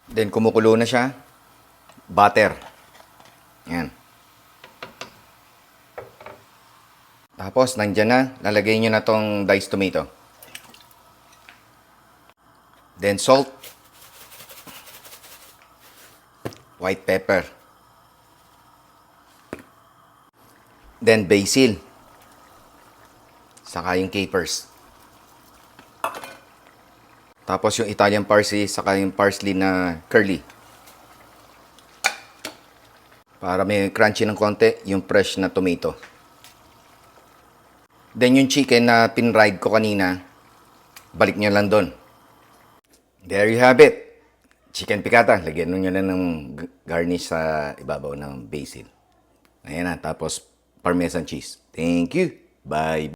Then kumukulo na siya. Butter. Yan. Tapos nandyan na. Lalagay nyo na tong diced tomato. Then salt. White pepper. Then basil. Saka yung capers. Tapos yung Italian parsley, saka yung parsley na curly. Para may crunchy ng konti, yung fresh na tomato. Then yung chicken na pinride ko kanina, balik nyo lang doon. There you have it. Chicken piccata. Lagyan nyo na ng garnish sa ibabaw ng basil. Ayan na. Tapos parmesan cheese. Thank you. Bye.